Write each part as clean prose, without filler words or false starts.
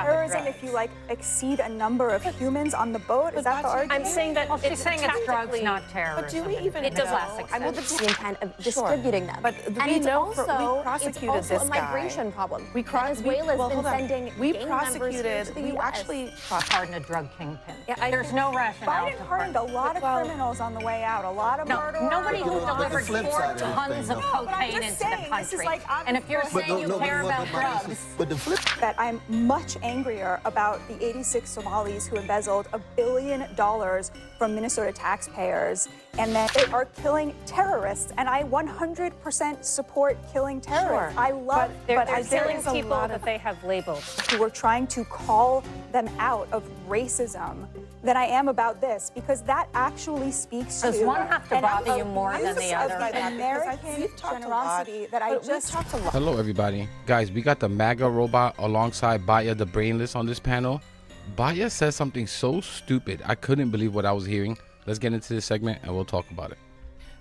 terrorism if you like exceed a number of humans on the boat. Is that the argument? I'm saying that she's saying it's drugs, not terrorism. But do we even it does know? I Well, the intent of distributing them. But and we it's know also, we prosecuted it's also this a guy. migration problem. Venezuela's been sending we gang members here prosecuted. to the We US. actually pardon a drug kingpin. Yeah, There's no rationale. Biden pardoned a lot of criminals on the way out. A lot of murderers. Nobody who delivered 4 tons of but I'm cocaine just into saying, the this is country. like, And if you're saying you care about drugs, but the flip that I'm much angrier about the 86 Somalis who embezzled $1 billion from Minnesota taxpayers, and that they are killing terrorists. And I 100% support killing terrorists. Sure. I love, but they're killing killing people people that they have labeled who are trying to call them out of racism than I am about this, because that actually speaks to. does one have to bother you more than the other? The American generosity that I just talked a lot. Hello, everybody. Guys, we got the MAGA robot alongside Baya the Brainless on this panel. Baya says something so stupid. I couldn't believe what I was hearing. Let's get into this segment and we'll talk about it.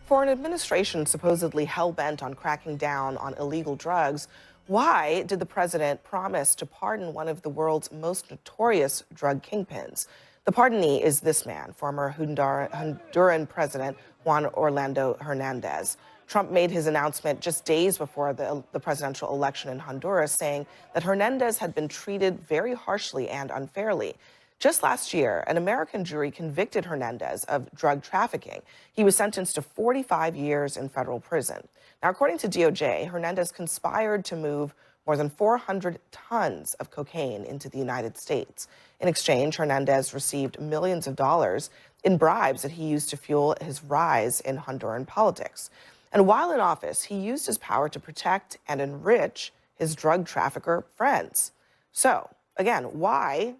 For an administration supposedly hell-bent on cracking down on illegal drugs, why did the president promise to pardon one of the world's most notorious drug kingpins? The pardonee is this man, former Honduran President Juan Orlando Hernandez. Trump made his announcement just days before the presidential election in Honduras, saying that Hernandez had been treated very harshly and unfairly. Just last year, an American jury convicted Hernandez of drug trafficking. He was sentenced to 45 years in federal prison. Now, according to DOJ, Hernandez conspired to move more than 400 tons of cocaine into the United States. In exchange, Hernandez received millions of dollars in bribes that he used to fuel his rise in Honduran politics. And while in office, he used his power to protect and enrich his drug trafficker friends. So, again, why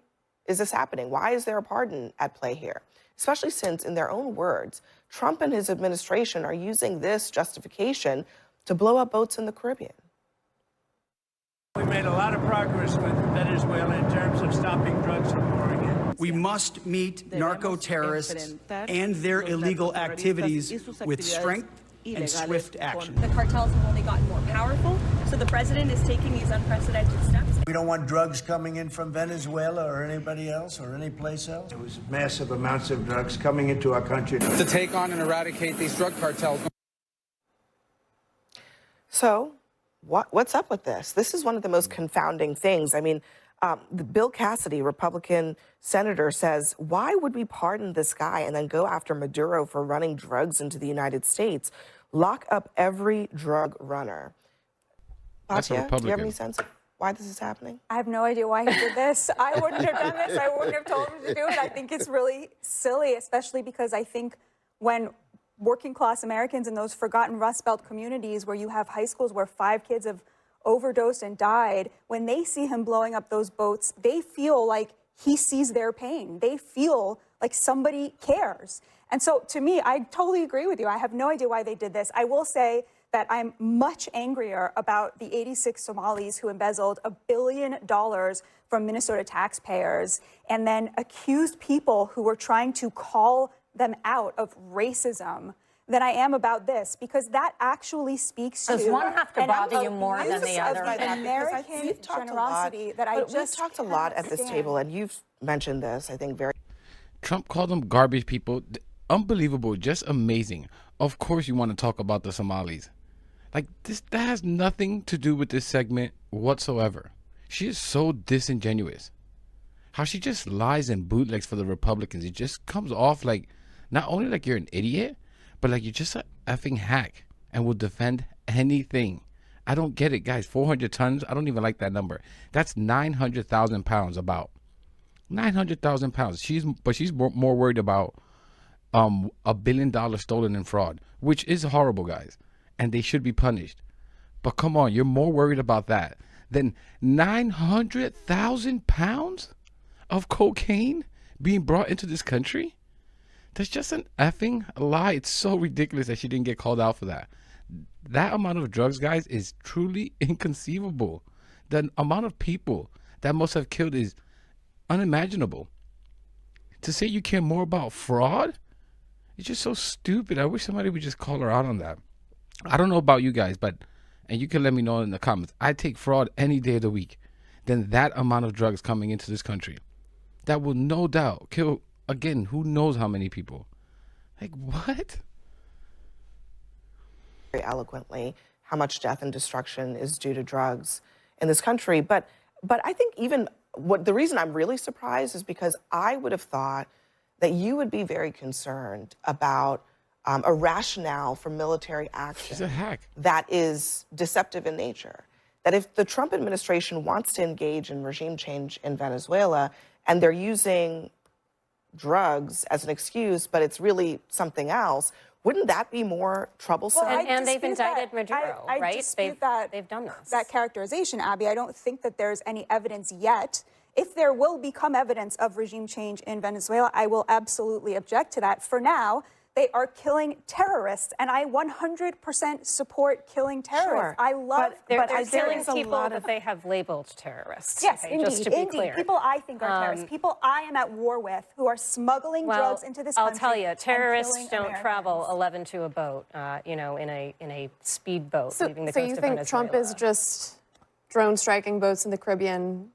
is this happening? Why is there a pardon at play here? Especially since, in their own words, Trump and his administration are using this justification to blow up boats in the Caribbean. We made a lot of progress with Venezuela in terms of stopping drugs from pouring in. We must meet narco-terrorists and their illegal activities with strength and swift action. The cartels have only gotten more powerful, so the president is taking these unprecedented steps. We don't want drugs coming in from Venezuela or anybody else or any place else. There was massive amounts of drugs coming into our country. To take on and eradicate these drug cartels. So, what's up with this? This is one of the most confounding things. I mean, Bill Cassidy, Republican senator, says, why would we pardon this guy and then go after Maduro for running drugs into the United States? Lock up every drug runner. Batya, do you have any sense of why this is happening? I have no idea why he did this. I wouldn't have done this. I wouldn't have told him to do it. I think it's really silly, especially because I think when working class Americans in those forgotten Rust Belt communities where you have high schools where 5 kids have overdosed and died, when they see him blowing up those boats, they feel like he sees their pain. They feel like somebody cares. And so to me, I totally agree with you. I have no idea why they did this. I will say that I'm much angrier about the 86 Somalis who embezzled $1 billion from Minnesota taxpayers and then accused people who were trying to call them out of racism than I am about this, because that actually speaks to. Does one have to bother you more than the other? American generosity that I just we've talked a lot at this table, and you've mentioned this, I think, very. Trump called them garbage people. Unbelievable, just amazing. Of course you want to talk about the Somalis. Like, this, that has nothing to do with this segment whatsoever. She is so disingenuous. How she just lies and bootlegs for the Republicans. It just comes off like, not only like you're an idiot, but like you're just an effing hack and will defend anything. I don't get it, guys. 400 tons, I don't even like that number. That's 900,000 pounds, about 900,000 pounds. She's more worried about $1 billion stolen in fraud, which is horrible, guys, and they should be punished. But come on, you're more worried about that than 900,000 pounds of cocaine being brought into this country? That's just an effing lie. It's so ridiculous that she didn't get called out for that. That amount of drugs, guys, is truly inconceivable. The amount of people that must have killed is unimaginable. To say you care more about fraud, it's just so stupid. I wish somebody would just call her out on that. I don't know about you guys, but, and you can let me know in the comments, I take fraud any day of the week. than that amount of drugs coming into this country. That will no doubt kill, again, who knows how many people. Like, what? Very eloquently how much death and destruction is due to drugs in this country. But I think even the reason I'm really surprised is because I would have thought that you would be very concerned about a rationale for military action. It's a hack. That is deceptive in nature. That if the Trump administration wants to engage in regime change in Venezuela and they're using drugs as an excuse, but it's really something else, wouldn't that be more troublesome? Well, and they've indicted Maduro, I right? dispute They've done this. that characterization, Abby. I don't think that there's any evidence yet. If there will become evidence of regime change in Venezuela, I will absolutely object to that. For now, they are killing terrorists, and I 100% support killing terrorists. Sure, I love. They're there killing is a people lot that of- they have labeled terrorists. Yes, okay, indeed, just to be indeed. clear. People I think are terrorists. People I am at war with who are smuggling drugs into this I'll country. tell you, and terrorists killing don't Americans. travel 11 to a boat, in a speedboat leaving the So coast you of think Venezuela. Trump is just drone striking boats in the Caribbean?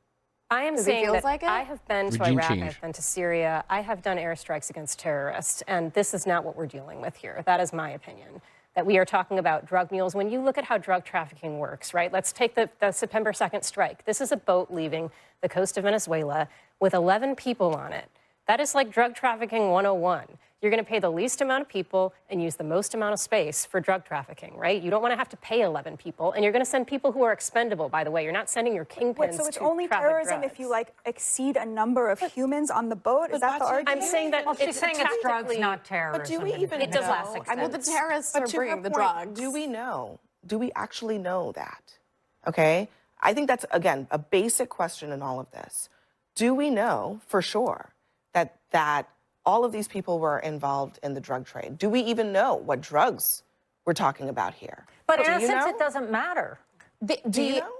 I am Because he saying feels that like it? I have been to Regime Iraq, change. I've been to Syria, I have done airstrikes against terrorists, and this is not what we're dealing with here. That is my opinion. That we are talking about drug mules. When you look at how drug trafficking works, right? Let's take the September 2nd strike. This is a boat leaving the coast of Venezuela with 11 people on it. That is like drug trafficking 101. You're going to pay the least amount of people and use the most amount of space for drug trafficking, right? You don't want to have to pay 11 people, and you're going to send people who are expendable, by the way. You're not sending your kingpins Wait, so it's to only traffic terrorism drugs. if you exceed a number of humans on the boat? Is that the argument? I'm saying that She's saying it's drugs, tactically- not terrorism. But do we even It does know? last 6 Well, the terrorists are But to her bringing the point, drugs. do we know? Do we actually know that? Okay? I think that's, again, a basic question in all of this. Do we know for sure that all of these people were involved in the drug trade? Do we even know what drugs we're talking about here? But Do in you essence, know? it doesn't matter. Do you know?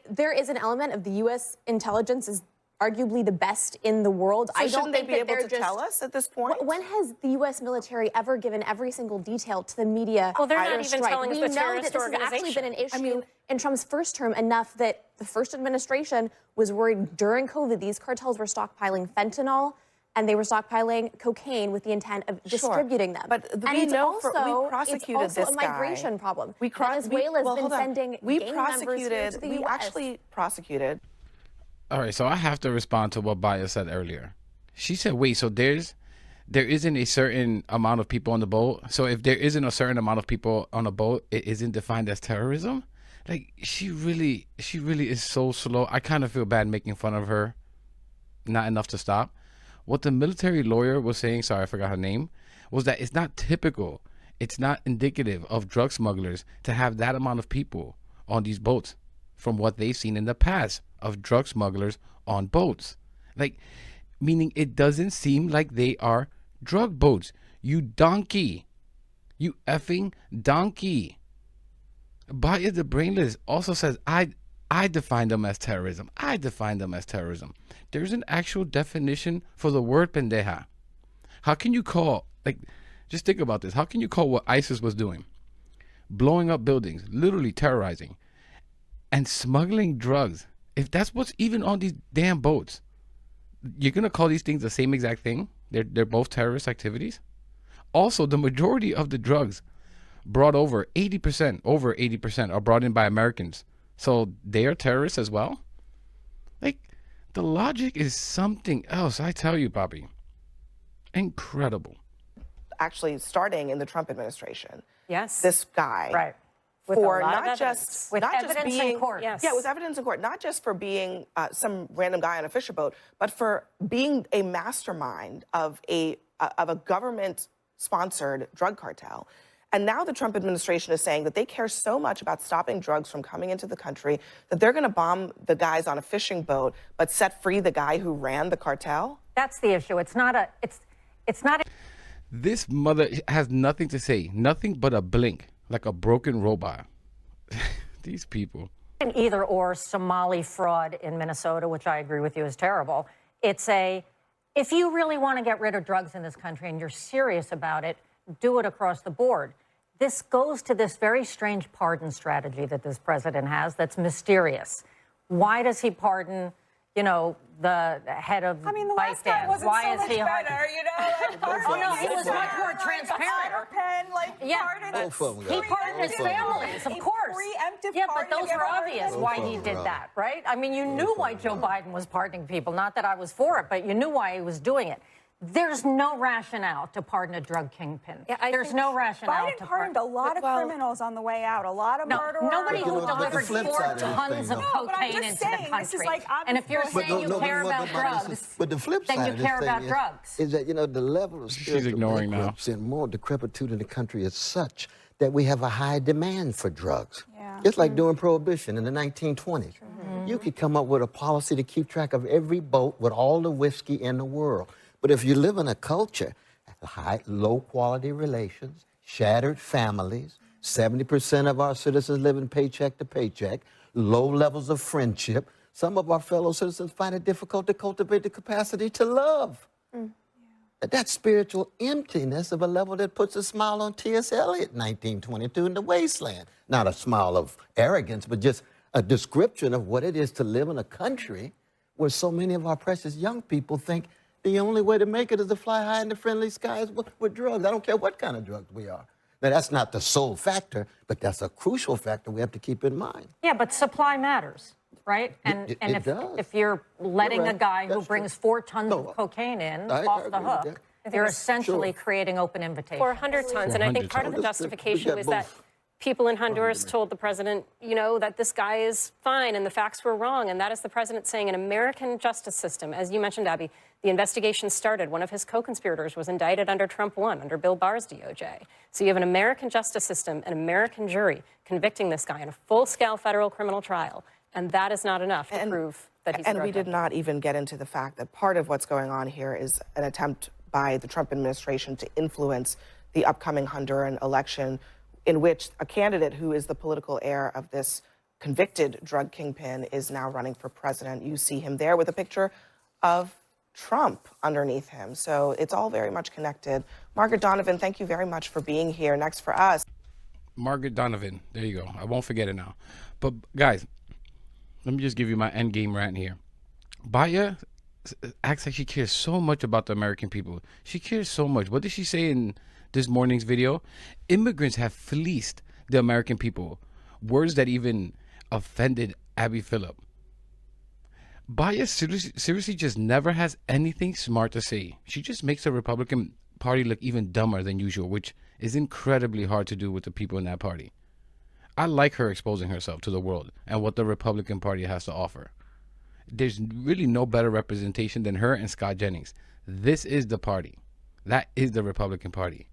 There is an element of the U.S. intelligence is arguably the best in the world. So I don't shouldn't they think be that able they're to just, tell us at this point? When has the U.S. military ever given every single detail to the media? Well, they're not on a even strike? telling us We the know terrorist that this has actually been an organization. issue in Trump's first term enough that the first administration was worried during COVID these cartels were stockpiling fentanyl and they were stockpiling cocaine with the intent of distributing them. But and we it's know also, we prosecuted it's also this a migration guy. problem. We Venezuela's well, been hold on. sending gang members here to the we U.S. actually prosecuted. All right, so I have to respond to what Baya said earlier. She said, wait, so there isn't a certain amount of people on the boat? So if there isn't a certain amount of people on a boat, it isn't defined as terrorism? Like, she really is so slow. I kind of feel bad making fun of her. Not enough to stop. What the military lawyer was saying, sorry, I forgot her name, was that it's not typical. It's not indicative of drug smugglers to have that amount of people on these boats from what they've seen in the past of drug smugglers on boats. Like, meaning it doesn't seem like they are drug boats. You donkey. You effing donkey. Baya the Brainless also says, I define them as terrorism. I define them as terrorism. There's an actual definition for the word pendeja. How can you call, just think about this. How can you call what ISIS was doing? Blowing up buildings, literally terrorizing, and smuggling drugs. If that's what's even on these damn boats, you're going to call these things the same exact thing? They're both terrorist activities? Also, the majority of the drugs brought over 80% are brought in by Americans. So they are terrorists as well? Like, the logic is something else, I tell you, Bobby. Incredible. Actually, starting in the Trump administration. Yes. This guy. Right. With For a lot of not evidence. just With not just evidence in being court. Yes. Yeah, with evidence in court, not just for being some random guy on a fisher boat, but for being a mastermind of a government-sponsored drug cartel. And now the Trump administration is saying that they care so much about stopping drugs from coming into the country that they're going to bomb the guys on a fishing boat, but set free the guy who ran the cartel. That's the issue. It's not a. This mother has nothing to say, nothing but a blink, like a broken robot. These people. An either or Somali fraud in Minnesota, which I agree with you is terrible. It's if you really want to get rid of drugs in this country and you're serious about it, do it across the board. This goes to this very strange pardon strategy that this president has that's mysterious. Why does he pardon, you know, the head of I mean, the last guy wasn't Why so is much he better, you know? Like, Oh, no, he was much more transparent. Yeah, He pardoned his families, of course. Yeah, but those were obvious why he did that, right? I mean, you knew why Joe Biden was pardoning people. Not that I was for it, but you knew why he was doing it. There's no rationale to pardon a drug kingpin. Yeah, There's no rationale Biden to pardoned a lot of criminals on the way out, a lot of murderers. Nobody who delivered 4 tons of No, but I'm cocaine just into saying, the this is country. like, And if you're saying you care about drugs, but the flip then side you of this care thing about drugs. is that, you know, the level of spiritual ignoring now. bankruptcy and moral decrepitude in the country is such that we have a high demand for drugs. Yeah. Just like during Prohibition in the 1920s. You could come up with a policy to keep track of every boat with all the whiskey in the world. But if you live in a culture, low quality relations, shattered families, 70% of our citizens live in paycheck to paycheck, low levels of friendship, some of our fellow citizens find it difficult to cultivate the capacity to love. That spiritual emptiness of a level that puts a smile on T.S. Eliot, 1922, in The Wasteland. Not a smile of arrogance, but just a description of what it is to live in a country where so many of our precious young people think the only way to make it is to fly high in the friendly skies with drugs. I don't care what kind of drugs we are. Now, that's not the sole factor, but that's a crucial factor we have to keep in mind. Yeah, but supply matters, right? And if you're letting a guy who brings 4 tons of cocaine in off the hook, you're essentially creating open invitation. 400 tons. And I think part of the justification was that people in Honduras told the president, you know, that this guy is fine and the facts were wrong. And that is the president saying an American justice system, as you mentioned, Abby, the investigation started. One of his co-conspirators was indicted under Trump 1, under Bill Barr's DOJ. So you have an American justice system, an American jury convicting this guy in a full-scale federal criminal trial. And that is not enough to prove that he's a drug And we did not even get into the fact that part of what's going on here is an attempt by the Trump administration to influence the upcoming Honduran election, in which a candidate who is the political heir of this convicted drug kingpin is now running for president. You see him there with a picture of Trump underneath him. So it's all very much connected. Margaret Donovan, thank you very much for being here. Next for us. Margaret Donovan. There you go. I won't forget it now. But guys, let me just give you my end game rant here. Baya acts like she cares so much about the American people. She cares so much. What did she say in this morning's video? Immigrants have fleeced the American people. Words that even offended Abby Phillip. Baya seriously just never has anything smart to say. She just makes the Republican Party look even dumber than usual, which is incredibly hard to do with the people in that party. I like her exposing herself to the world and what the Republican Party has to offer. There's really no better representation than her and Scott Jennings. This is the party. That is the Republican Party.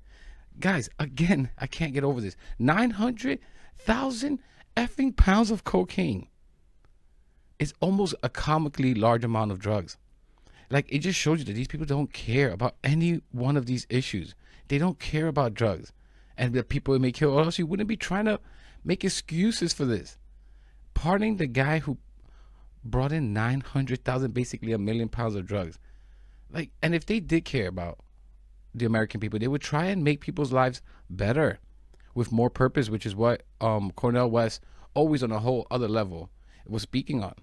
Guys, again, I can't get over this. 900,000 effing pounds of cocaine. It's almost a comically large amount of drugs. Like, it just shows you that these people don't care about any one of these issues. They don't care about drugs. And the people may kill, or else you wouldn't be trying to make excuses for this. Pardoning the guy who brought in 900,000, basically 1 million pounds of drugs. Like, and if they did care about the American people, they would try and make people's lives better with more purpose, which is what Cornel West, always on a whole other level, was speaking on.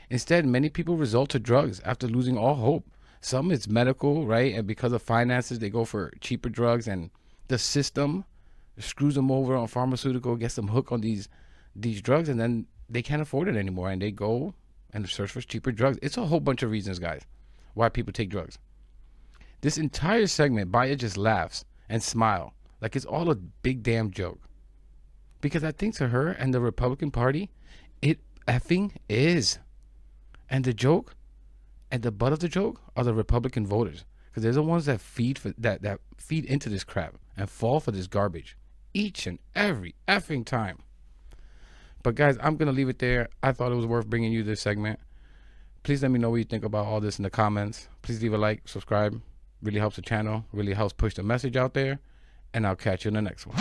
Instead, many people resort to drugs after losing all hope. Some it's medical, right? And because of finances, they go for cheaper drugs, and the system screws them over on pharmaceutical, gets them hooked on these drugs, and then they can't afford it anymore, and they go and search for cheaper drugs. It's a whole bunch of reasons, guys, why people take drugs. This entire segment, Baya just laughs and smile like it's all a big damn joke. Because I think to her and the Republican Party, it effing is. And the joke, and the butt of the joke, are the Republican voters. Because they're the ones that feed into this crap and fall for this garbage each and every effing time. But guys, I'm going to leave it there. I thought it was worth bringing you this segment. Please let me know what you think about all this in the comments. Please leave a like, subscribe. Really helps the channel. Really helps push the message out there. And I'll catch you in the next one.